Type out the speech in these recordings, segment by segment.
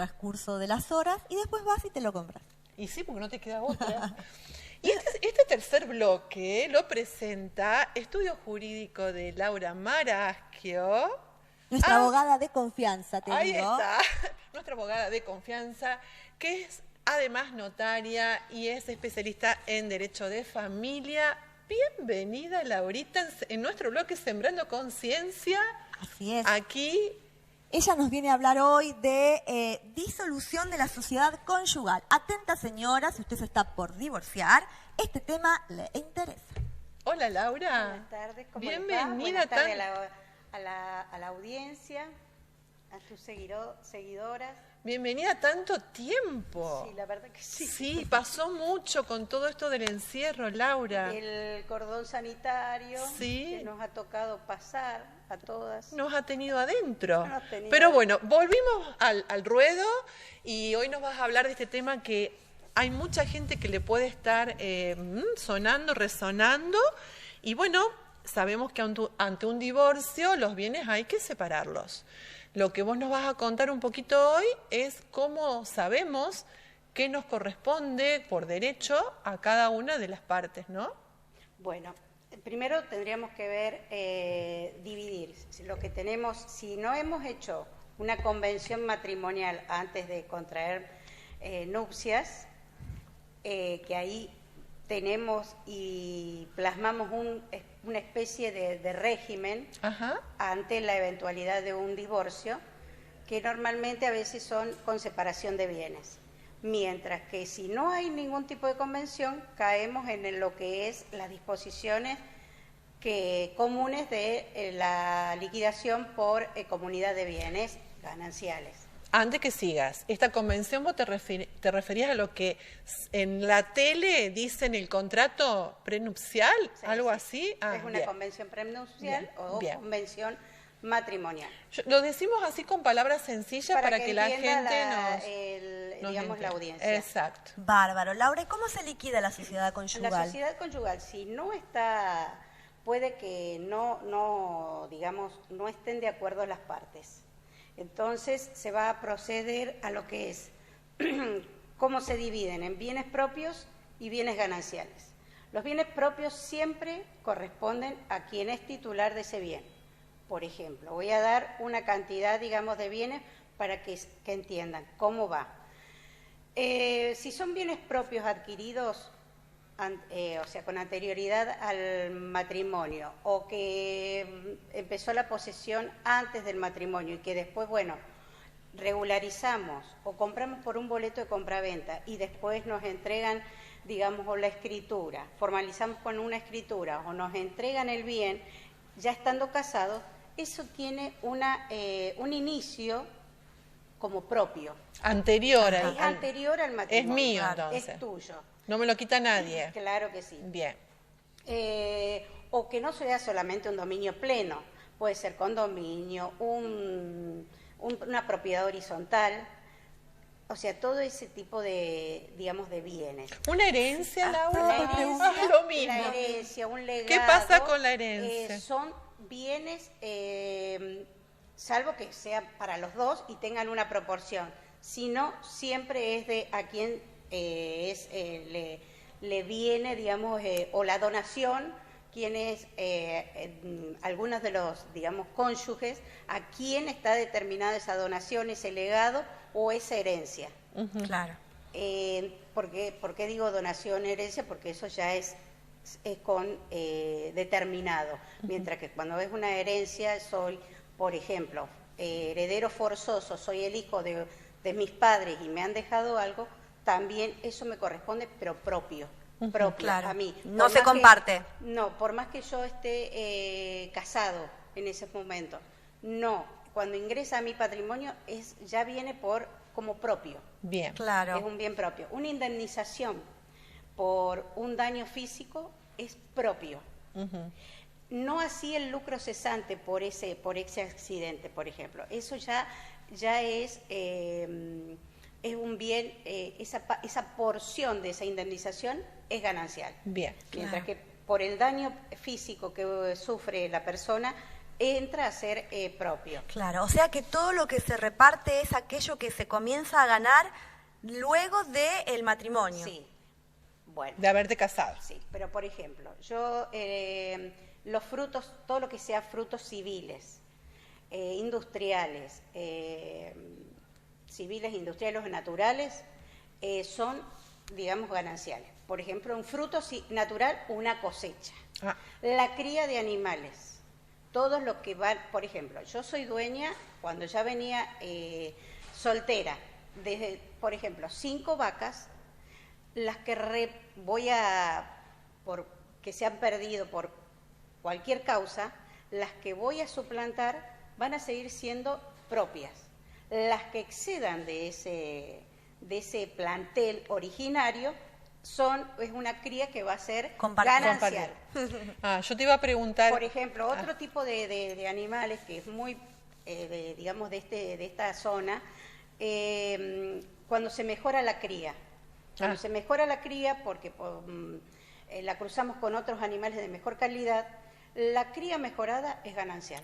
transcurso de las horas y después vas y te lo compras. Y sí, porque no te queda otra. Y este tercer bloque lo presenta Estudio Jurídico de Laura Maraschio. Nuestra abogada de confianza, te Ahí digo. está, nuestra abogada de confianza, que es además notaria y es especialista en Derecho de Familia. Bienvenida, Laurita, en nuestro bloque Sembrando Conciencia. Así es. Aquí. Ella nos viene a hablar hoy de disolución de la sociedad conyugal. Atenta, señora, si usted se está por divorciar, este tema le interesa. Hola, Laura. Buenas tardes, ¿cómo bienvenida. Buenas tardes a la audiencia, a sus seguidoras. Bienvenida a tanto tiempo. Sí, la verdad que sí. Sí, pasó mucho con todo esto del encierro, Laura. El cordón sanitario que nos ha tocado pasar a todas. Nos ha tenido adentro. Pero bueno, volvimos al ruedo y hoy nos vas a hablar de este tema que hay mucha gente que le puede estar sonando, resonando. Y bueno, sabemos que ante un divorcio los bienes hay que separarlos. Lo que vos nos vas a contar un poquito hoy es cómo sabemos qué nos corresponde por derecho a cada una de las partes, ¿no? Bueno, primero tendríamos que ver, dividir lo que tenemos. Si no hemos hecho una convención matrimonial antes de contraer nupcias, que ahí tenemos y plasmamos una especie de régimen ante la eventualidad de un divorcio, que normalmente a veces son con separación de bienes. Mientras que si no hay ningún tipo de convención, caemos en lo que es las disposiciones comunes de la liquidación por comunidad de bienes gananciales. Antes que sigas, esta convención vos te referías a lo que en la tele dice en el contrato prenupcial, sí, algo así. Es una convención prenupcial o convención matrimonial. Lo decimos así con palabras sencillas para que la gente digamos, la audiencia. Exacto. Bárbaro. Laura, ¿y cómo se liquida la sociedad conyugal? La sociedad conyugal, si no está, puede que digamos, no estén de acuerdo las partes. Entonces se va a proceder a lo que es cómo se dividen en bienes propios y bienes gananciales. Los bienes propios siempre corresponden a quien es titular de ese bien. Por ejemplo, voy a dar una cantidad, digamos, de bienes para que entiendan cómo va. Si son bienes propios adquiridos, o sea, con anterioridad al matrimonio, o que empezó la posesión antes del matrimonio y que después, bueno, regularizamos o compramos por un boleto de compraventa y después nos entregan, digamos, o la escritura, formalizamos con una escritura o nos entregan el bien, ya estando casados, eso tiene un inicio como propio. Anterior anterior al matrimonio. Es mío, entonces. Es tuyo. No me lo quita nadie. Claro que sí. Bien. O que no sea solamente un dominio pleno, puede ser condominio, una propiedad horizontal, o sea, todo ese tipo de, digamos, de bienes. ¿Una herencia, Laura? Una herencia, lo mismo. La herencia, un legado. ¿Qué pasa con la herencia? Son bienes, salvo que sea para los dos y tengan una proporción, si no, siempre es de a quien le viene, digamos, o la donación, quienes, algunos de los, digamos, cónyuges, a quién está determinada esa donación, ese legado o esa herencia. Claro. ¿Por qué digo donación, herencia? Porque eso ya es con determinado, mientras que cuando es una herencia soy, por ejemplo, heredero forzoso, soy el hijo de mis padres y me han dejado algo, también eso me corresponde, pero propio claro. a mí. No se comparte. Por más que yo esté casado en ese momento, no. Cuando ingresa a mi patrimonio ya viene como propio. Bien. Claro. Es un bien propio. Una indemnización por un daño físico es propio. No así el lucro cesante por ese accidente, por ejemplo. Eso ya es un bien, esa porción de esa indemnización es ganancial. Bien. Mientras que por el daño físico que sufre la persona, entra a ser propio. Claro, o sea que todo lo que se reparte es aquello que se comienza a ganar luego del matrimonio. Sí, bueno. De haberte casado. Sí, pero por ejemplo, yo los frutos, todo lo que sea frutos civiles, industriales, industriales o naturales, son, digamos, gananciales. Por ejemplo, un fruto natural, una cosecha. La cría de animales, todo lo que va, por ejemplo, yo soy dueña, cuando ya venía soltera, desde, por ejemplo, 5 vacas, las que que se han perdido por cualquier causa, las que voy a suplantar van a seguir siendo propias. Las que excedan de ese plantel originario es una cría que va a ser ganancial. Yo te iba a preguntar... Por ejemplo, otro tipo de animales que es muy, digamos, de esta zona, cuando se mejora la cría. Cuando se mejora la cría, porque la cruzamos con otros animales de mejor calidad, la cría mejorada es ganancial.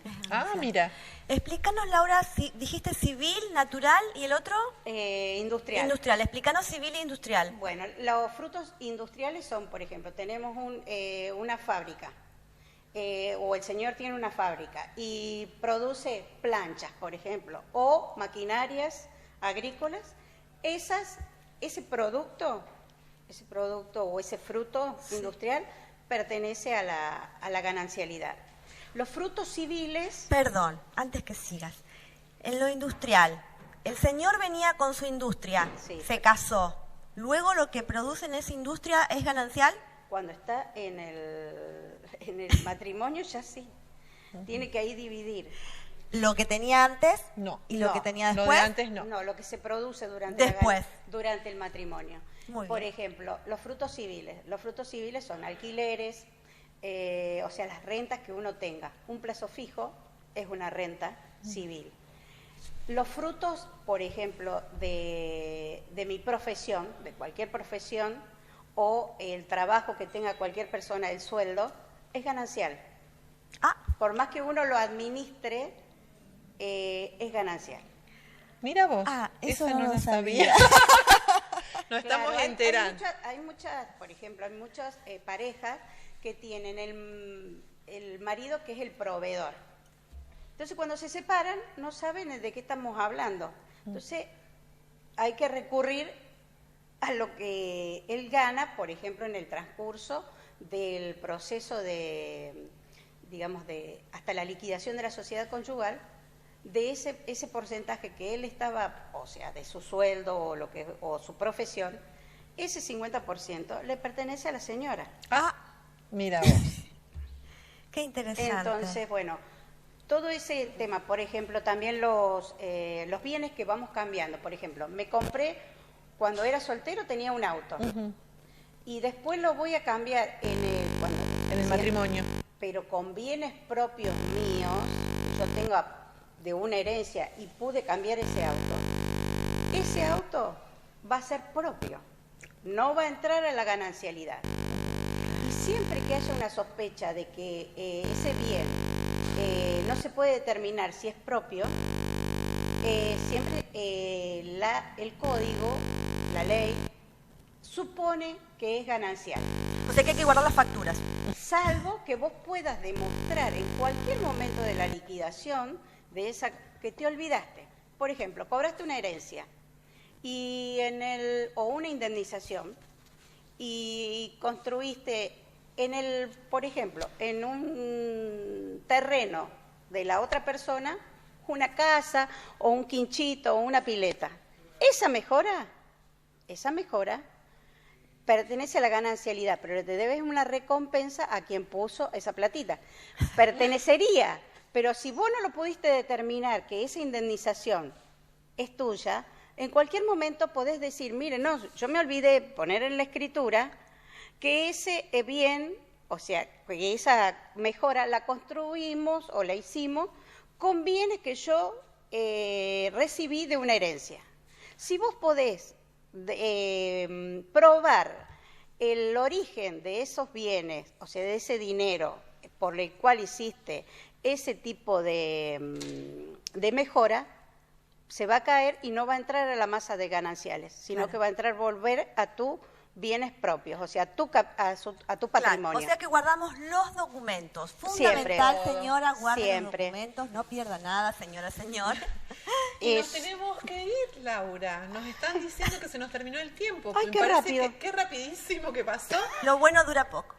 Mira. Explícanos, Laura, dijiste civil, natural y el otro... industrial. Industrial. Explícanos civil e industrial. Bueno, los frutos industriales son, por ejemplo, tenemos una fábrica, o el señor tiene una fábrica y produce planchas, por ejemplo, o maquinarias agrícolas. Ese producto o ese fruto industrial pertenece a la ganancialidad. Los frutos civiles... Perdón, antes que sigas. En lo industrial, el señor venía con su industria, se casó. ¿Luego lo que produce en esa industria es ganancial? Cuando está en el matrimonio ya sí. Tiene que ahí dividir. ¿Lo que tenía antes? No. ¿Y lo que tenía después? Lo de antes no. No, lo que se produce durante el matrimonio. Por ejemplo, los frutos civiles. Los frutos civiles son alquileres, o sea, las rentas que uno tenga. Un plazo fijo es una renta civil. Los frutos, por ejemplo, de mi profesión, de cualquier profesión, o el trabajo que tenga cualquier persona, el sueldo, es ganancial. Por más que uno lo administre, es ganancial. Mira vos, eso no lo lo sabía. Nos estamos enterando. Hay muchas, por ejemplo, hay muchas parejas que tienen el marido que es el proveedor. Entonces, cuando se separan, no saben de qué estamos hablando. Entonces, hay que recurrir a lo que él gana, por ejemplo, en el transcurso del proceso hasta la liquidación de la sociedad conyugal, de ese porcentaje que él estaba, o sea, de su sueldo o su profesión, ese 50% le pertenece a la señora. Mira vos. Qué interesante. Entonces, bueno, todo ese tema, por ejemplo, también los bienes que vamos cambiando. Por ejemplo, me compré, cuando era soltero tenía un auto, y después lo voy a cambiar en el matrimonio. Pero con bienes propios míos, yo tengo de una herencia y pude cambiar ese auto va a ser propio, no va a entrar a la ganancialidad. Y siempre que haya una sospecha de que ese bien no se puede determinar si es propio, siempre el código, la ley, supone que es ganancial. O sea que hay que guardar las facturas. Salvo que vos puedas demostrar en cualquier momento de la liquidación de esa que te olvidaste. Por ejemplo, cobraste una herencia o una indemnización y construiste por ejemplo, en un terreno de la otra persona, una casa o un quinchito o una pileta. Esa mejora pertenece a la ganancialidad, pero le debes una recompensa a quien puso esa platita. Pertenecería, pero si vos no lo pudiste determinar que esa indemnización es tuya, en cualquier momento podés decir, mire, no, yo me olvidé poner en la escritura que ese bien, o sea, que esa mejora la construimos o la hicimos con bienes que yo recibí de una herencia. Si vos podés probar el origen de esos bienes, o sea, de ese dinero por el cual hiciste ese tipo de mejora se va a caer y no va a entrar a la masa de gananciales, sino que va a entrar volver a tus bienes propios, o sea, a tu patrimonio. Claro, o sea que guardamos los documentos. Fundamental, Siempre. señora, guarde Siempre. los documentos, no pierda nada, señora, señor. Y nos tenemos que ir, Laura. Nos están diciendo que se nos terminó el tiempo. Ay, Me qué parece rápido. qué rapidísimo que pasó. Lo bueno dura poco.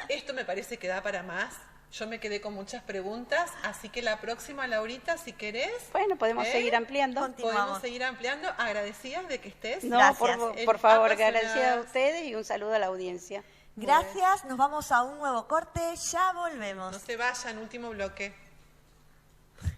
Esto me parece que da para más. Yo me quedé con muchas preguntas, así que la próxima, Laurita, si querés... Bueno, podemos seguir ampliando. Podemos seguir ampliando. Agradecidas de que estés. No, Gracias. por favor, Apasionadas. agradecida a ustedes y un saludo a la audiencia. Gracias, nos vamos a un nuevo corte, ya volvemos. No se vayan, último bloque.